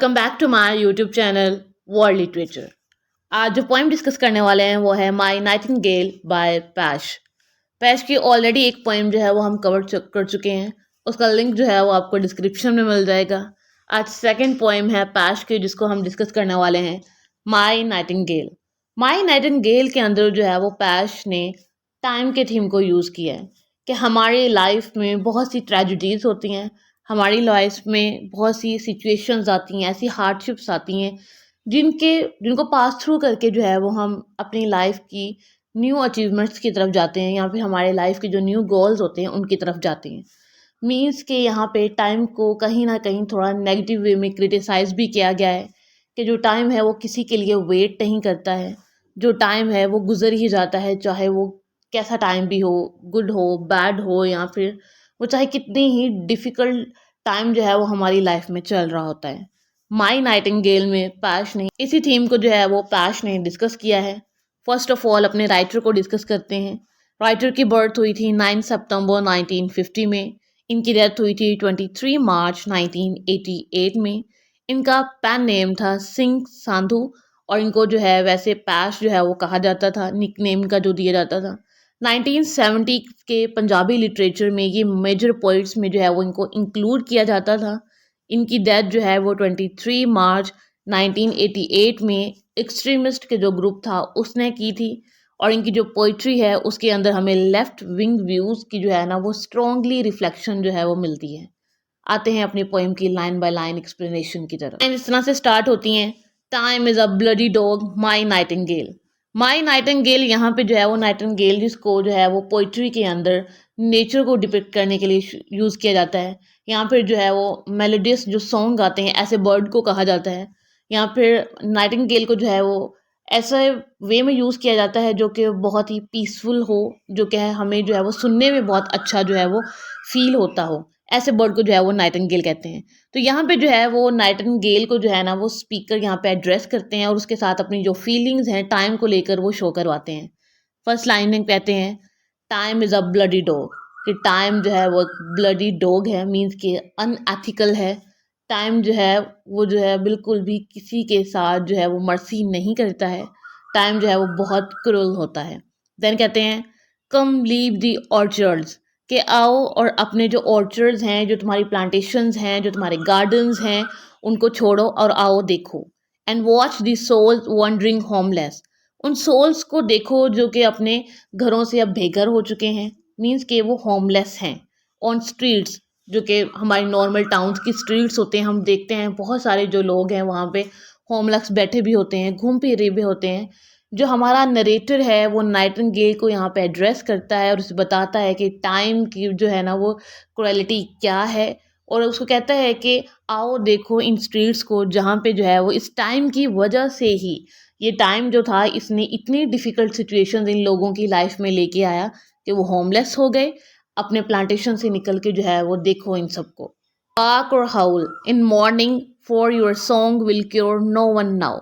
Welcome back to my YouTube channel world literature. आज जो poem discuss करने वाले हैं वो है माई नाइटिंगेल बाय पैश। पैश की ऑलरेडी एक पोइम जो है वो हम कर चुके हैं, उसका लिंक जो है वो आपको डिस्क्रिप्शन में मिल जाएगा। आज सेकंड पोइम है पैश की जिसको हम डिस्कस करने वाले हैं, माई नाइटिंगेल। माई नाइटिंगेल के अंदर जो है वो पैश ने टाइम के थीम को यूज़ किया है कि हमारी लाइफ में बहुत सी ट्रेजिडीज़ होती हैं, हमारी लाइफ में बहुत सी सिचुएशंस आती हैं, ऐसी हार्डशिप्स आती हैं जिनको पास थ्रू करके जो है वो हम अपनी लाइफ की न्यू अचीवमेंट्स की तरफ जाते हैं या फिर हमारे लाइफ के जो न्यू गोल्स होते हैं उनकी तरफ जाते हैं। मीन्स के यहाँ पे टाइम को कहीं ना कहीं थोड़ा नेगेटिव वे में क्रिटिसाइज भी किया गया है कि जो टाइम है वो किसी के लिए वेट नहीं करता है, जो टाइम है वो गुजर ही जाता है, चाहे वो कैसा टाइम भी हो, गुड हो, बैड हो, या फिर वो चाहे कितनी ही डिफ़िकल्ट टाइम जो है वो हमारी लाइफ में चल रहा होता है। माई नाइटिंगेल में पैश ने इसी थीम को जो है वो पैश ने डिस्कस किया है। फर्स्ट ऑफ ऑल अपने राइटर को डिस्कस करते हैं। राइटर की बर्थ हुई थी 9 सितंबर 1950 में, इनकी डेथ हुई थी 23 मार्च 1988 में। इनका पैन नेम था सिंह सांधु और इनको जो है वैसे पैश जो है वो कहा जाता था, निक नेम का जो दिया जाता था। 1970 के पंजाबी लिटरेचर में ये मेजर पोइट्स में जो है वो इनको इंक्लूड किया जाता था। इनकी डेथ जो है वो 23 मार्च 1988 में एक्सट्रीमिस्ट के जो ग्रुप था उसने की थी। और इनकी जो पोइट्री है उसके अंदर हमें लेफ्ट विंग व्यूज़ की जो है ना वो स्ट्रॉन्गली रिफ्लेक्शन जो है वो मिलती है। आते हैं अपनी पोइम की लाइन बाय लाइन एक्सप्लेनेशन की तरफ। इस तरह से स्टार्ट होती हैं, time is a bloody dog my Nightingale. My Nightingale यहाँ पे जो है वो नाइटिंगेल जिसको जो है वो पोइट्री के अंदर नेचर को डिपिक्ट करने के लिए यूज़ किया जाता है। यहाँ फिर जो है वो मेलोडियस जो सॉन्ग गाते हैं ऐसे बर्ड को कहा जाता है। यहाँ फिर नाइटिंगेल को जो है वो ऐसे वे में यूज़ किया जाता है जो कि बहुत ही पीसफुल हो, जो कि हमें जो है वो सुनने में बहुत अच्छा जो है वो फील होता हो। ऐसे बर्ड को जो है वो नाइटिंगेल कहते हैं। तो यहाँ पे जो है वो नाइटिंगेल को जो है ना वो स्पीकर यहाँ पे एड्रेस करते हैं और उसके साथ अपनी जो फीलिंग्स हैं टाइम को लेकर वो शो करवाते हैं। फर्स्ट लाइन में कहते हैं, time is a bloody dog, कि टाइम जो है वो ब्लडी डॉग है, मीन्स कि अनएथिकल है। टाइम जो है वो जो है बिल्कुल भी किसी के साथ जो है वो मर्सी नहीं करता है। टाइम जो है वो बहुत क्रूल होता है। देन कहते हैं, कम लीव दी ऑर्चर्ड्स, कि आओ और अपने जो ऑर्चर्ड्स हैं, जो तुम्हारी प्लांटेशंस हैं, जो तुम्हारे गार्डन्स हैं, उनको छोड़ो और आओ देखो। And watch the souls wandering homeless, उन सोल्स को देखो जो कि अपने घरों से अब बेघर हो चुके हैं, मीन्स कि वो होमलेस हैं। ऑन स्ट्रीट्स, जो कि हमारी नॉर्मल टाउन्स की स्ट्रीट्स होते हैं, हम देखते हैं बहुत सारे जो लोग हैं वहाँ पे होमलेस बैठे भी होते हैं, घूम फिर रहे भी होते हैं। जो हमारा नरेटर है वो नाइटिंगेल को यहाँ पे एड्रेस करता है और उसे बताता है कि टाइम की जो है ना वो क्वालिटी क्या है, और उसको कहता है कि आओ देखो इन स्ट्रीट्स को जहाँ पे जो है वो इस टाइम की वजह से ही, ये टाइम जो था इसने इतनी डिफ़िकल्ट सिचुएशंस इन लोगों की लाइफ में लेके आया कि वो होमलेस हो गए। अपने प्लांटेशन से निकल के जो है वो देखो इन सबको। पार्क और howl in morning for your song will cure no one now,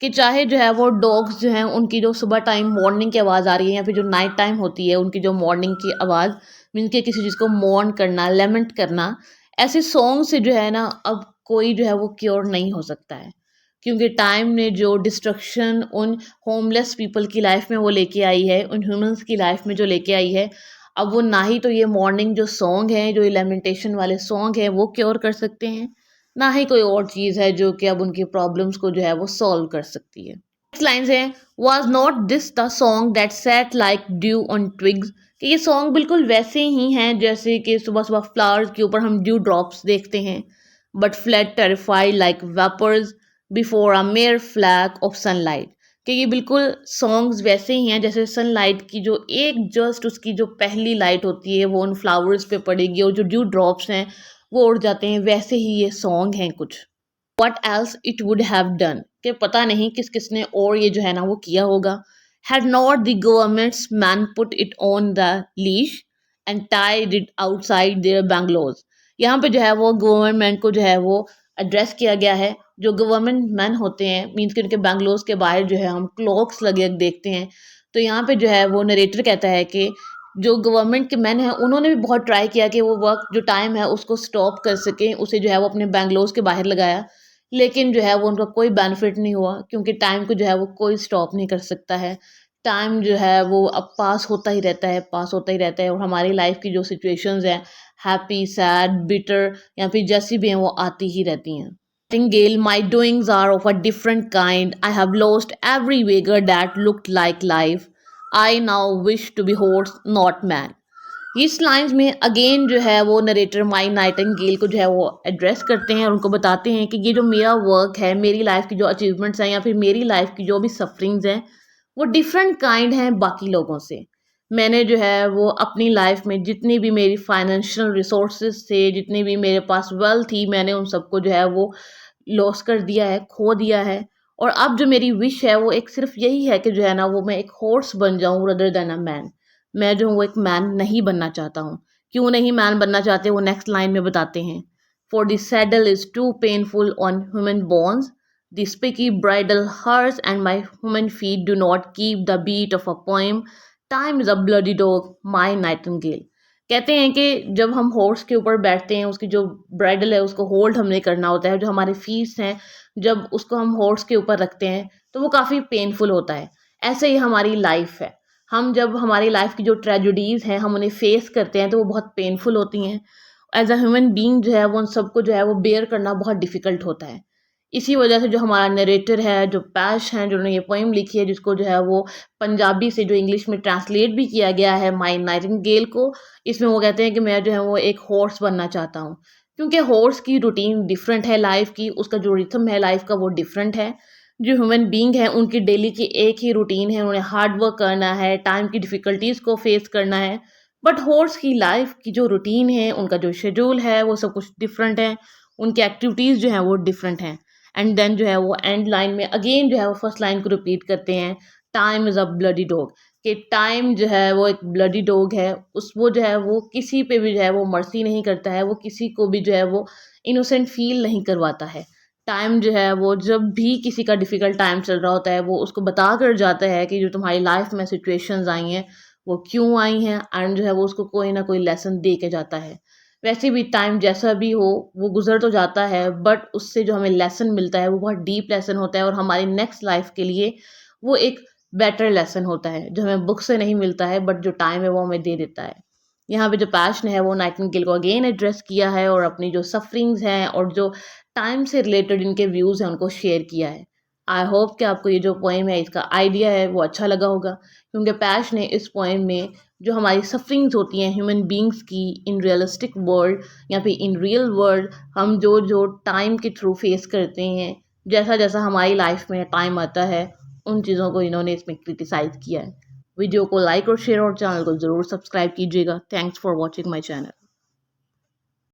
कि चाहे जो है वो डॉग्स जो हैं उनकी जो सुबह टाइम मॉर्निंग की आवाज़ आ रही है या फिर जो नाइट टाइम होती है उनकी जो मॉर्निंग की आवाज़, मीन के किसी चीज़ को मॉर्न करना, लेमेंट करना, ऐसे सॉन्ग से जो है ना अब कोई जो है वो क्योर नहीं हो सकता है। क्योंकि टाइम ने जो डिस्ट्रक्शन उन होमलेस पीपल की लाइफ में वो लेके आई है, उन ह्यूमंस की लाइफ में जो लेके आई है, अब वो ना ही तो ये मॉर्निंग जो सॉन्ग हैं, जो ये लेमेंटेशन वाले सॉन्ग हैं वो क्योर कर सकते हैं, ना ही कोई और चीज़ है जो कि अब उनकी प्रॉब्लम्स को जो है वो सॉल्व कर सकती है। नेक्स्ट लाइन है, was not this the song that set like due on twigs, कि ये सॉन्ग बिल्कुल वैसे ही हैं जैसे कि सुबह सुबह फ्लावर्स के ऊपर हम ड्यू ड्रॉप्स देखते हैं, but fled terrified like vapours before a mayor flag of sunlight, कि ये बिल्कुल सॉन्ग्स वैसे ही हैं जैसे सनलाइट की जो एक जस्ट उसकी जो पहली लाइट होती है वो उन फ्लावर्स पे पड़ेगी और जो ड्यू ड्रॉप्स हैं वो उड़ जाते हैं, वैसे ही ये सॉन्ग हैं कुछ। What else it would have done, कि पता नहीं किस किसने और ये जो है ना वो किया होगा। Had not the government's man put it on the leash and tied it outside their bungalows, यहाँ पे जो है वो गवर्नमेंट को जो है वो एड्रेस किया गया है। जो गवर्नमेंट मैन होते हैं, मीन्स कि उनके बैंगलोर्स के बाहर जो है हम क्लॉक्स लगे देखते हैं। तो यहाँ पे जो है वो नरेटर कहता है कि जो गवर्नमेंट के मैन हैं उन्होंने भी बहुत ट्राई किया कि वो वर्क जो टाइम है उसको स्टॉप कर सकें, उसे जो है वो अपने बैंगलोर्स के बाहर लगाया, लेकिन जो है वो उनका कोई बेनिफिट नहीं हुआ, क्योंकि टाइम को जो है वो कोई स्टॉप नहीं कर सकता है। टाइम जो है वो अब पास होता ही रहता है, पास होता ही रहता है, और हमारी लाइफ की जो सिचुएशंस हैं, हैप्पी, सैड, बिटर या फिर जैसी भी हैं, वो आती ही रहती हैं। Nightingale, my doings are of a different kind. I have lost every vigor that looked like life. I now wish to be horse, not man. इस लाइन्स में अगेन जो है वो नरेटर माई नाइटिंगेल को जो है वो एड्रेस करते हैं और उनको बताते हैं कि ये जो मेरा वर्क है, मेरी लाइफ की जो अचीवमेंट्स हैं या फिर मेरी लाइफ की जो भी सफरिंग्स हैं, वो डिफरेंट काइंड हैं बाकी लोगों से। मैंने जो है वो अपनी लाइफ में जितनी भी मेरी फाइनेंशियल रिसोर्सेज थे, जितनी भी मेरे पास वेल्थ थी, मैंने उन सबको जो है वो लॉस कर दिया है, खो दिया है। और अब जो मेरी विश है वो एक सिर्फ यही है कि जो है ना वो मैं एक हॉर्स बन जाऊं रदर देन अ मैन। मैं जो हूँ वो एक मैन नहीं बनना चाहता हूँ। क्यों नहीं मैन बनना चाहते, वो नेक्स्ट लाइन में बताते हैं। For the saddle is too painful on human bones, the spiky bridle hurts and my human feet do not keep the beat of a poem, time is a bloody dog my nightingale. कहते हैं कि जब हम horse के ऊपर बैठते हैं, उसकी जो ब्राइडल है उसको होल्ड हमने करना होता है, जो हमारे फीट्स हैं जब उसको हम हॉर्स के ऊपर रखते हैं तो वो काफ़ी पेनफुल होता है। ऐसे ही हमारी लाइफ है। हम जब हमारी लाइफ की जो ट्रेजेडीज़ हैं हम उन्हें फेस करते हैं तो वो बहुत पेनफुल होती हैं। एज अ ह्यूमन बीइंग जो है वो उन सबको जो है वो बेयर करना बहुत डिफ़िकल्ट होता है। इसी वजह से जो हमारा नरेटर है, जो पैश हैं, जिन्होंने ये पोएम लिखी है, जिसको जो है वो पंजाबी से जो इंग्लिश में ट्रांसलेट भी किया गया है माई नाइटिंगेल को, इसमें वो कहते हैं कि मैं जो है वो एक हॉर्स बनना चाहता हूँ। क्योंकि हॉर्स की रूटीन डिफरेंट है लाइफ की, उसका जो रिथम है लाइफ का वो डिफरेंट है। जो ह्यूमन बीइंग है उनकी डेली की एक ही रूटीन है, उन्हें हार्ड वर्क करना है, टाइम की डिफ़िकल्टीज़ को फेस करना है। बट हॉर्स की लाइफ की जो रूटीन है, उनका जो शेड्यूल है वो सब कुछ डिफरेंट है, उनकी एक्टिविटीज़ जो हैं वो डिफरेंट हैं। एंड देन जो है वो एंड लाइन में अगेन जो है वो फर्स्ट लाइन को रिपीट करते हैं, time is a bloody dog. कि टाइम जो है वो एक ब्लडी डॉग है, उस वो जो है वो किसी पे भी जो है वो मर्सी नहीं करता है, वो किसी को भी जो है वो इनोसेंट फील नहीं करवाता है। टाइम जो है वो जब भी किसी का डिफ़िकल्ट टाइम चल रहा होता है वो उसको बता कर जाता है कि जो तुम्हारी लाइफ में सिचुएशंस आई हैं वो क्यों आई हैं, एंड जो है वो उसको कोई ना कोई लेसन दे के जाता है। वैसे भी टाइम जैसा भी हो वो गुजर तो जाता है, बट उससे जो हमें लेसन मिलता है वो बहुत डीप लेसन होता है और हमारी नेक्स्ट लाइफ के लिए वो एक बेटर लेसन होता है जो हमें बुक से नहीं मिलता है, बट जो टाइम है वो हमें दे देता है। यहाँ पे जो पैशन है वो नाइटिंगेल को अगेन एड्रेस किया है और अपनी जो सफरिंग्स हैं और जो टाइम से रिलेटेड इनके व्यूज़ हैं उनको शेयर किया है। आई होप कि आपको ये जो पोएम है इसका आइडिया है वो अच्छा लगा होगा, क्योंकि पैश ने इस पोएम में जो हमारी सफरिंग्स होती हैं ह्यूमन बींग्स की इन रियलिस्टिक वर्ल्ड या फिर इन रियल वर्ल्ड, हम जो जो टाइम के थ्रू फेस करते हैं, जैसा जैसा हमारी लाइफ में टाइम आता है, उन चीज़ों को इन्होंने इसमें क्रिटिसाइज़ किया है। वीडियो को लाइक और शेयर और चैनल को ज़रूर सब्सक्राइब कीजिएगा। Thanks for watching my channel.